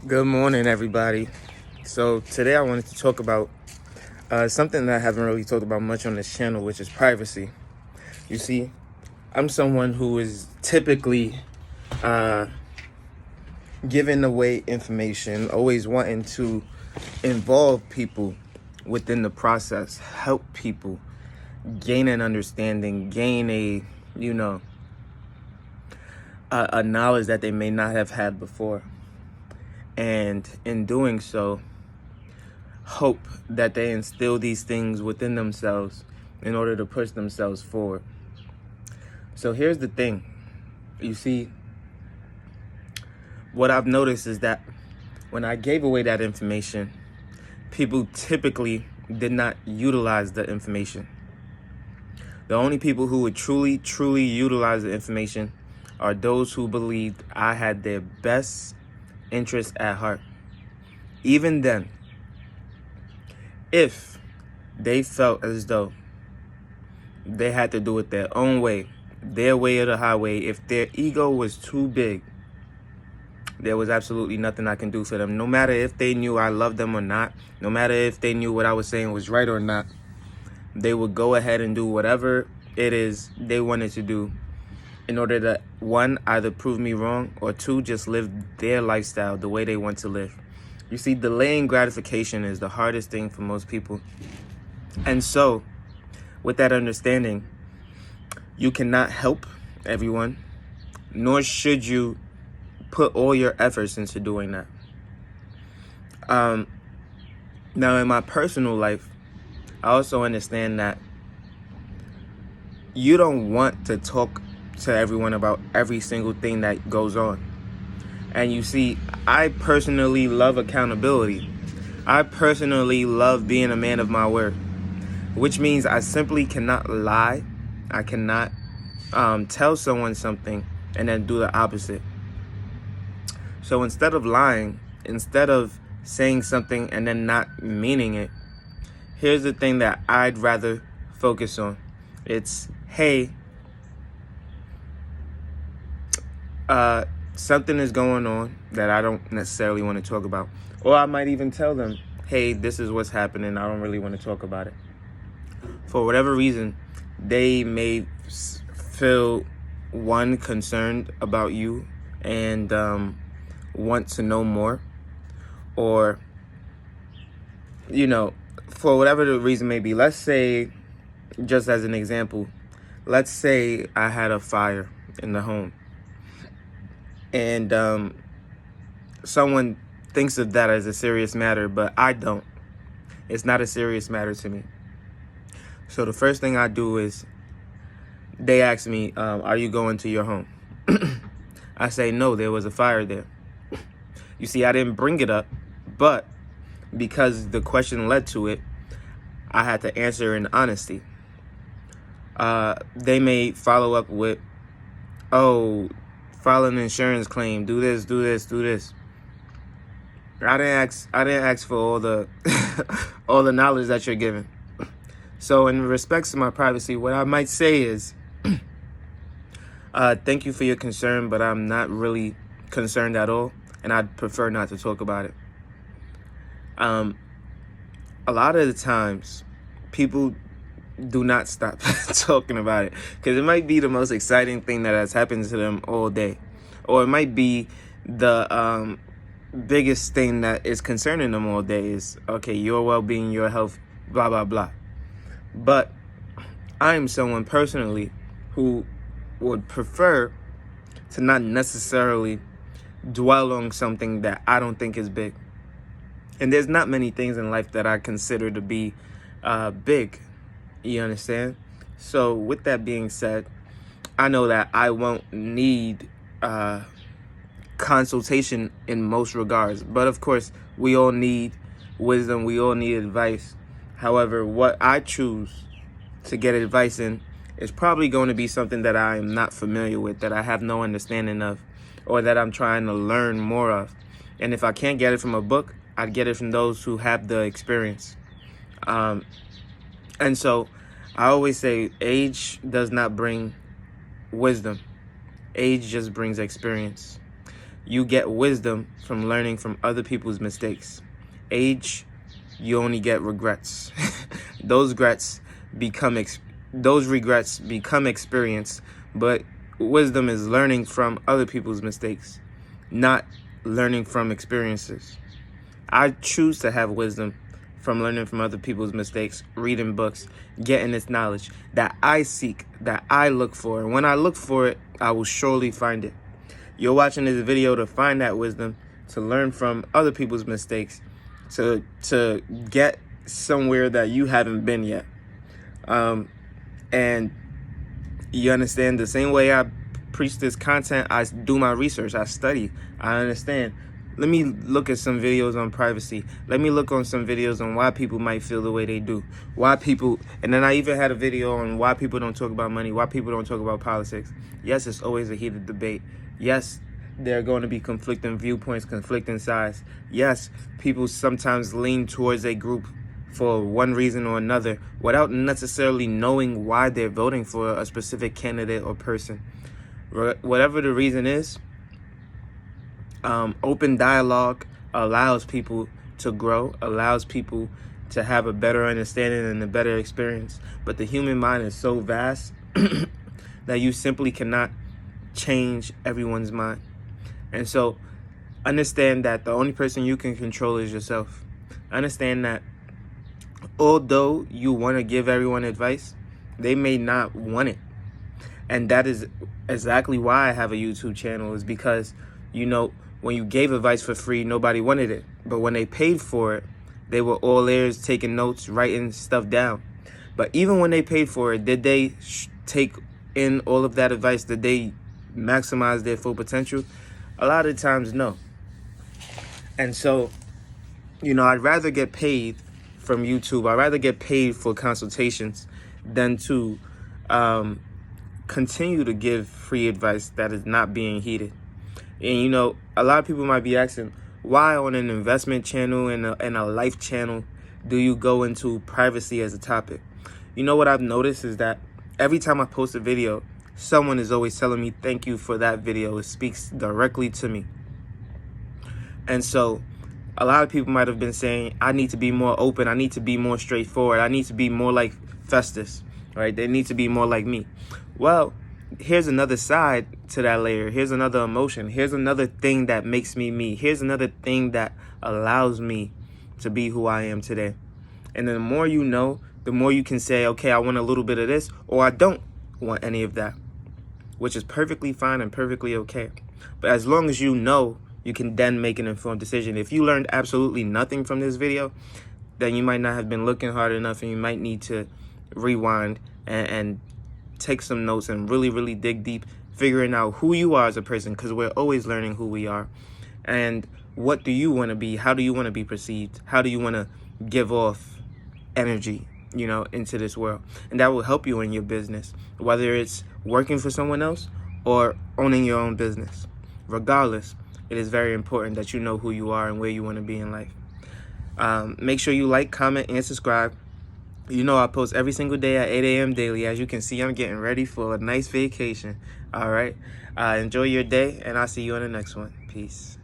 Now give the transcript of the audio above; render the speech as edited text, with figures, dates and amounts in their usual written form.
Good morning, everybody. So today I wanted to talk about something that I haven't really talked about much on this channel, which is privacy. You see, I'm someone who is typically uh, giving away information, always wanting to involve people within the process, help people gain an understanding, gain a knowledge that they may not have had before. And in doing so, hope that they instill these things within themselves in order to push themselves forward. So here's the thing. You see, what I've noticed is that when I gave away that information, people typically did not utilize the information. The only people who would truly utilize the information are those who believed I had their best interest at heart. Even then, if they felt as though they had to do it their own way, their way or the highway, if their ego was too big, there was absolutely nothing I can do for them. No matter if they knew I loved them or not, no matter if they knew what I was saying was right or not, they would go ahead and do whatever it is they wanted to do in order to, one, either prove me wrong, or two, just live their lifestyle the way they want to live. You see, delaying gratification is the hardest thing for most people. And so, with that understanding, you cannot help everyone, nor should you put all your efforts into doing that. Now, in my personal life, I also understand that you don't want to talk to everyone about every single thing that goes on. And you see, I personally love accountability. I personally love being a man of my word, which means I simply cannot lie. I cannot tell someone something and then do the opposite. So instead of lying, instead of saying something and then not meaning it, here's the thing that I'd rather focus on. It's, hey, something is going on that I don't necessarily want to talk about. Or I might even tell them, hey, this is what's happening. I don't really want to talk about it. For whatever reason, they may feel, one, concerned about you and want to know more. Or, for whatever the reason may be. Let's say, just as an example, let's say I had a fire in the home. And someone thinks of that as a serious matter, but I don't. It's not a serious matter to me. So the first thing I do is they ask me, are you going to your home? I say, no, there was a fire there. You see, I didn't bring it up, but because the question led to it, I had to answer in honesty. They may follow up with, oh, file an insurance claim, do this. I didn't ask for all the all the knowledge that you're giving. So in respects to my privacy, what I might say is, thank you for your concern, but I'm not really concerned at all, and I'd prefer not to talk about it. A lot of the times, people do not stop talking about it because it might be the most exciting thing that has happened to them all day, or it might be the biggest thing that is concerning them all day is, okay, your well-being, your health, blah blah blah. But I am someone personally who would prefer to not necessarily dwell on something that I don't think is big. And there's not many things in life that I consider to be big. You understand? So with that being said, I know that I won't need consultation in most regards. But of course, we all need wisdom. We all need advice. However, what I choose to get advice in is probably going to be something that I am not familiar with, that I have no understanding of, or that I'm trying to learn more of. And if I can't get it from a book, I'd get it from those who have the experience. And so I always say age does not bring wisdom. Age just brings experience. You get wisdom from learning from other people's mistakes. Age, you only get regrets. Those regrets become experience, but wisdom is learning from other people's mistakes, not learning from experiences. I choose to have wisdom from learning from other people's mistakes, reading books, getting this knowledge that I seek, that I look for. And when I look for it, I will surely find it. You're watching this video to find that wisdom, to learn from other people's mistakes, to get somewhere that you haven't been yet. And you understand, the same way I preach this content, I do my research, I study, I understand. Let me look at some videos on privacy. Let me look on some videos on why people might feel the way they do. And then I even had a video on why people don't talk about money, why people don't talk about politics. Yes, it's always a heated debate. Yes, there are going to be conflicting viewpoints, conflicting sides. Yes, people sometimes lean towards a group for one reason or another without necessarily knowing why they're voting for a specific candidate or person. Whatever the reason is, open dialogue allows people to grow, allows people to have a better understanding and a better experience. But the human mind is so vast that you simply cannot change everyone's mind. And so understand that the only person you can control is yourself. Understand that although you want to give everyone advice, they may not want it. And that is exactly why I have a YouTube channel, is because, when you gave advice for free, nobody wanted it. But when they paid for it, they were all ears, taking notes, writing stuff down. But even when they paid for it, did they take in all of that advice? Did they maximize their full potential? A lot of times, no. And so, I'd rather get paid from YouTube. I'd rather get paid for consultations than to continue to give free advice that is not being heeded. And, a lot of people might be asking, why on an investment channel and a life channel do you go into privacy as a topic? What I've noticed is that every time I post a video, someone is always telling me, thank you for that video. It speaks directly to me. And so a lot of people might have been saying, I need to be more open. I need to be more straightforward. I need to be more like Festus, right? They need to be more like me. Well, here's another side to that layer. Here's another emotion. Here's another thing that makes me me. Here's another thing that allows me to be who I am today. And the more you know, the more you can say, okay, I want a little bit of this, or I don't want any of that, which is perfectly fine and perfectly okay. But as long as you know, you can then make an informed decision. If you learned absolutely nothing from this video, then you might not have been looking hard enough, and you might need to rewind and take some notes and really, really dig deep, figuring out who you are as a person, because we're always learning who we are. And what do you want to be? How do you want to be perceived? How do you want to give off energy, into this world? And that will help you in your business, whether it's working for someone else or owning your own business. Regardless, it is very important that you know who you are and where you want to be in life. Make sure you like, comment, and subscribe. I post every single day at 8 a.m. daily. As you can see, I'm getting ready for a nice vacation. All right. Enjoy your day, and I'll see you on the next one. Peace.